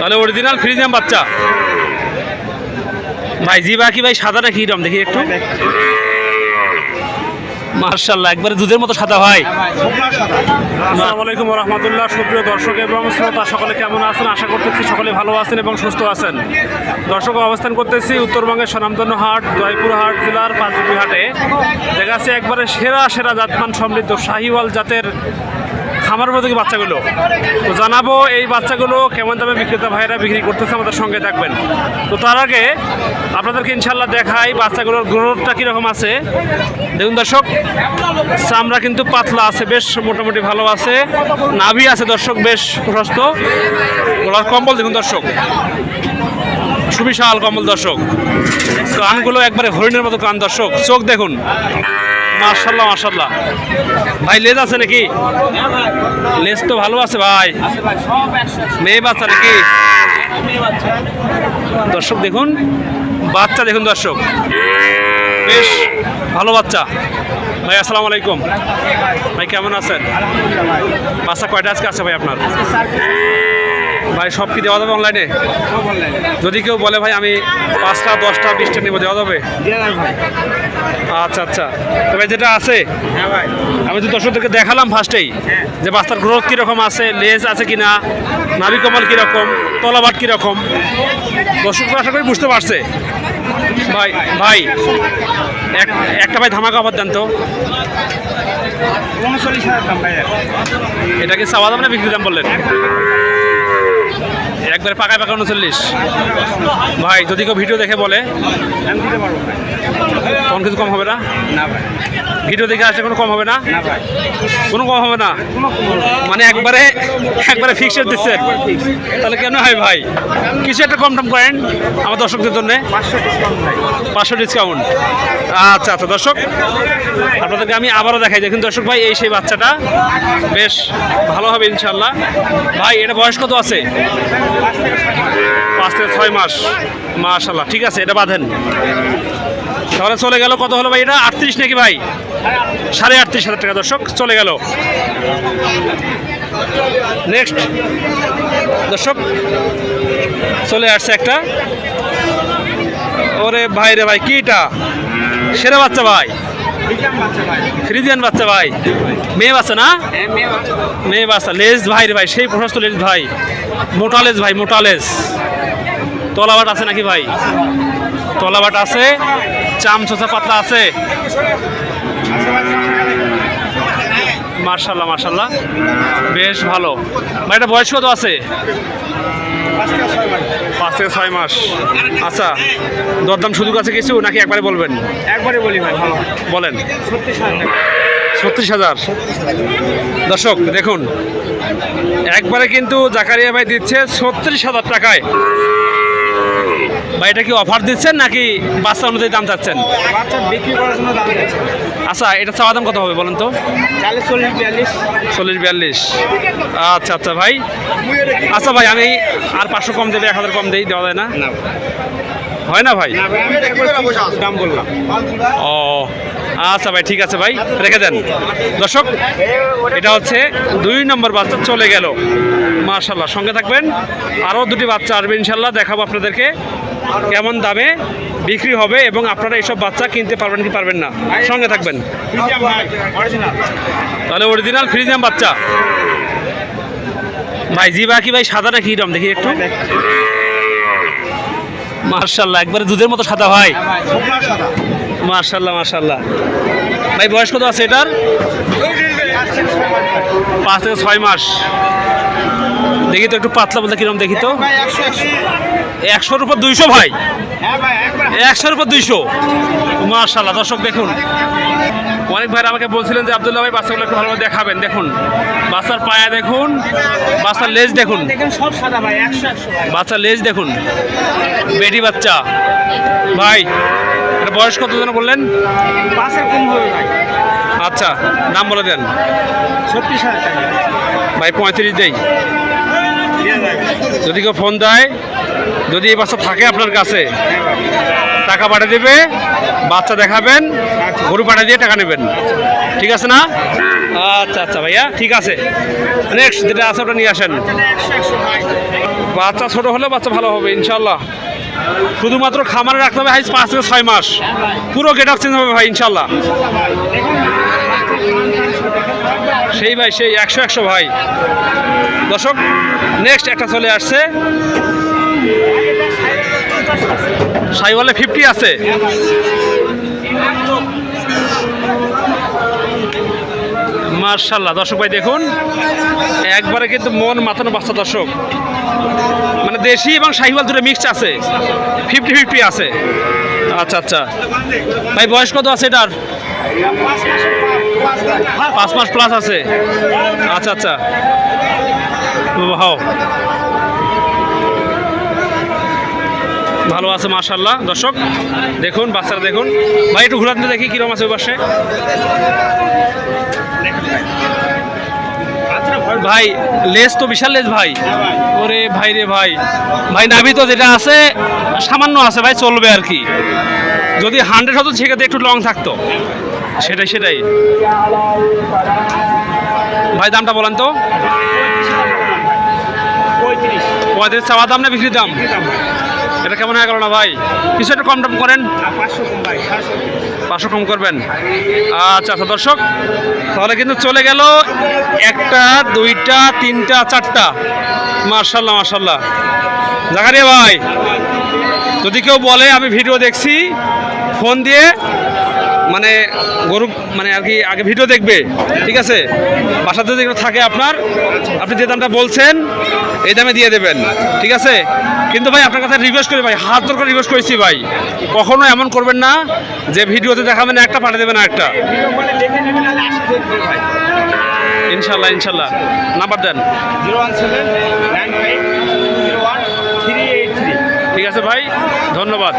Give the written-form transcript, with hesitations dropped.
তাহলে original Friesian বাচ্চা ভাই। জিবা কি ভাই সাদা নাকি এরকম দেখি একটু। মার্শাল্লাহ একবারে দুধের মতো সাদা ভাই। আসসালামু আলাইকুম ওয়া রাহমাতুল্লাহ। সুপ্রিয় দর্শক এবং শ্রোতা সকলে কেমন আছেন? আশা করতেছি সকলে ভালো আছেন এবং সুস্থ আছেন। দর্শক অবস্থান করতেছি উত্তরবঙ্গের স্বনামধন্য হাট জয়পুরহাট জেলার পাঁচবিবি হাটে। দেখা যাচ্ছে একবারে সেরা সেরা জাতমান সমৃদ্ধ শাহিওয়াল জাতের খামার উপযোগী বাচ্চাগুলো। তো জানাবো এই বাচ্চাগুলো কেমন দামে বিক্রেতা ভাইয়েরা বিক্রি করতেছে, আমাদের সঙ্গে থাকবেন। তো তার আগে আপনাদেরকে ইনশাল্লাহ দেখাই বাচ্চাগুলোর গ্রোথটা কীরকম আছে। দেখুন দর্শক, চামড়া কিন্তু পাতলা আছে, বেশ মোটামুটি ভালো আছে। নাভি আছে দর্শক বেশ প্রশস্ত। গলার কম্বল দেখুন দর্শক, সুবিশাল কম্বল দর্শক। কানগুলো একবারে হরিণের মতো কান দর্শক। চোখ দেখুন, মাশাল্লাহ মাশাল্লাহ। ভাই লেজ আছে নাকি? লেজ তো ভালো আছে ভাই। মেয়ে বাচ্চা নাকি? দর্শক দেখুন বাচ্চা, দেখুন দর্শক বেশ ভালো বাচ্চা। ভাই আসসালামু আলাইকুম। ভাই কেমন আছেন? বাচ্চা কয়টা আজকে আছে ভাই আপনার? ভাই সব কি দেওয়া যাবে অনলাইনে? যদি কেউ বলে ভাই আমি 5টা 10টা 20টা নেবো, দেওয়া যাবে? আচ্ছা আচ্ছা। তবে যেটা আছে আমি তো দর্শকদেরকে দেখালাম ফার্স্টেই যে বাচ্চার গ্রোথ কীরকম আছে, লেজ আছে কিনা, নাভি কমল কীরকম, তলাবাট কীরকম, দর্শকরা আশা করি বুঝতে পারছে। ভাই ভাই একটা ভাই ধামাকা অফার দেন তো। 39,000 দাম ভাই। এটাকে চাওয়া দাম না বিক্রি দাম বললেন? একবারে পাকায় পাকা 39। ভাই যদি কেউ ভিডিও দেখে বলে আমি দিতে পারবো তখন কিছু কম হবে না? না ভাই। ভিডিও দেখে আসলে কোনো কম হবে না? না ভাই, কোনো কম হবে না মানে একবারে একবারে ফিক্সড দিচ্ছেন? তাহলে কেন হয় ভাই, কিছু একটা কম টম করেন আমার দর্শকদের জন্য। 500 ডিসকাউন্ট ভাই। 500 ডিসকাউন্ট। আচ্ছা আচ্ছা দর্শক আপনাদেরকে আমি আবারও দেখাই। দেখুন দর্শক ভাই, এই সেই বাচ্চাটা বেশ ভালো হবে ইনশাল্লাহ। ভাই এটা বয়স কত আছে? 5 থেকে 6 মাস। মাশাল্লাহ ঠিক আছে, এটা বাঁধেন। তাহলে চলে গেল কত হলো ভাই? এটা 38 নাকি ভাই? 38,500 টাকা দর্শক চলে গেল। নেক্সট দর্শক চলে আসছে একটা। ওরে ভাই রে ভাই, কি এটা? সেরা বাচ্চা ভাই, ফ্রিজিয়ান বাচ্চা ভাই। ফ্রিজিয়ান বাচ্চা ভাই। মেয়ে বাচ্চা না? হ্যাঁ, মেয়ে বাচ্চা। মেয়ে বাচ্চা। লেজ ভাই রে ভাই, সেই প্রশস্ত লেজ ভাই, মোটা লেজ ভাই, মোটা লেজ। তলাবাট আছে নাকি ভাই? তলাবাট আছে, চামচোচা পাতলা আছে। মার্শাল্লাহ মার্শাল্লাহ বেশ ভালো ভাই। এটা বয়স কত আছে? 5 থেকে 6 মাস। আচ্ছা, দরদাম সুযোগ আছে কিছু নাকি একবারে বলবেন? একবারে বলি ভাই, ভালো বলেন। 36,000 টাকা। 36,000 দর্শক দেখুন, একবারে কিন্তু জাকারিয়া ভাই দিচ্ছে 36,000 টাকায়। ভাই এটা কি অফার দিচ্ছেন নাকি বাচ্চা অনুযায়ী দাম চাচ্ছেন? বাচ্চা বিক্রি করার জন্য দাম দিচ্ছে। আচ্ছা, এটা চাওয়া দাম কত হবে বলেন তো? 40, 42। 40-42। আচ্ছা আচ্ছা ভাই। আচ্ছা ভাই, আমি আর 500 কম দেবে, 1000 কম দেই, দেওয়া যায় না? না হয় না ভাই? না ভাই, আমি দাম বললাম। ও আচ্ছা ভাই, ঠিক আছে ভাই, রেখে দেন। দর্শক এটা হচ্ছে 2 নম্বর বাচ্চা চলে গেল। মাশাল্লাহ সঙ্গে থাকবেন, আরও 2টি বাচ্চা আসবে ইনশাল্লাহ, দেখাবো আপনাদেরকে কেমন দামে বিক্রি হবে এবং আপনারা এইসব বাচ্চা কিনতে পারবেন কি পারবেন না, সঙ্গে থাকবেন। ফ্রিজিয়ান ভাই, অরিজিনাল। তাহলে অরিজিনাল ফ্রিজিয়ান বাচ্চা ভাই। জিবা কি ভাই সাদা নাকি এরকম দেখি একটু। মার্শাল্লাহ একবারে দুধের মতো সাদা ভাই। হ্যাঁ ভাই, শুকনা সাদা। মার্শাল্লাহ মার্শাল্লাহ। ভাই বয়স কত আছে এটার? 5 থেকে 6 মাস। দেখি তো একটু পাতলা বলতে কিরকম দেখি তো। ভাই 100 100-র উপর 200 ভাই। হ্যাঁ ভাই, একবার 100-র উপর 200। মাশাল্লাহ দর্শক দেখুন, অনেক ভাইরা আমাকে বলছিলেন যে আব্দুল্লাহ ভাই বাচ্চাগুলো একটু ভালোভাবে দেখাবেন। দেখুন বাচ্চার পায়া দেখুন, বাচ্চার লেজ দেখুন, দেখেন সব সাদা ভাই। 100 ভাই। বাচ্চার লেজ দেখুন, বেটি বাচ্চা ভাই। এটা বয়স কত যেন বললেন? 5-এর কম হবে ভাই। আচ্ছা নাম বলে দেন। 36,000 টাকা ভাই 35 দেই। দিয়ে যাবে। যদি কেউ ফোন দেয়, যদি এই বাচ্চা থাকে আপনার কাছে, টাকা পাঠিয়ে দেবে, বাচ্চা দেখাবেন, গরু পাঠিয়ে দিয়ে টাকা নেবেন, ঠিক আছে না? আচ্ছা আচ্ছা ভাইয়া, ঠিক আছে। নেক্সট যেটা আছে ওটা নিয়ে আসেন। 100 ভাই। বাচ্চা ছোট হলে বাচ্চা ভালো হবে ইনশাল্লাহ। শুধুমাত্র খামারে রাখতে হবে হাইস 5 থেকে 6 মাস, পুরো গেট আপ চেঞ্জ হবে ভাই ইনশাল্লাহ। সেই ভাই সেই 100 ভাই। দর্শক নেক্সট একটা চলে আসছে, শাহিওয়ালে 50 আছে। মার্শাল্লাহ দর্শক ভাই দেখুন, একবারে কিন্তু মন মাথানো বাচ্চা দর্শক, মানে দেশি এবং শাহিওয়াল দুটো মিক্সড আছে, 50-50 আছে। আচ্ছা আচ্ছা ভাই, বয়স কত আছে এটার? 5 মাস প্লাস আছে। আচ্ছা আচ্ছা, ভালো আছে মাশাল্লাহ। দর্শক দেখুন বাচ্চারা দেখুন ভাই, একটু ঘুরাতে দেখি কিরকম আছে ওই পাশে। ভাই লেজ তো বিশাল লেজ ভাই, ওরে ভাই রে ভাই। ভাই নাভি তো যেটা আছে সামান্য আছে ভাই, চলবে আর কি। যদি 100 হতো সেক্ষেত্রে একটু লং থাকতো, সেটাই ভাই। দামটা বলেন তো? 35 চাওয়া দাম না বিক্রি দাম? এটা কেমন হয়ে গেল না ভাই? কিছু একটু কম দাম করেন, 500 কম করবেন। আচ্ছা আচ্ছা দর্শক, তাহলে কিন্তু চলে গেল 1টা 2টা 3টা 4টা। মার্শাল্লাহ মার্শাল্লাহ। জাকারিয়া ভাই, যদি কেউ বলে আমি ভিডিও দেখছি, ফোন দিয়ে মানে গরু মানে আর কি আগে ভিডিও দেখবে, ঠিক আছে? বাসাতে যদি থাকে আপনার, আপনি যে দামটা বলছেন এই দামে দিয়ে দেবেন, ঠিক আছে? কিন্তু ভাই আপনার কাছে রিকোয়েস্ট করি ভাই, হাত ধরে রিকোয়েস্ট করেছি ভাই, কখনো এমন করবেন না যে ভিডিওতে দেখাবেন একটা পাঠিয়ে দেবেন একটা। ইনশাল্লাহ ইনশাল্লাহ। নাম্বার দেন। 0179501 383। ঠিক আছে ভাই, ধন্যবাদ।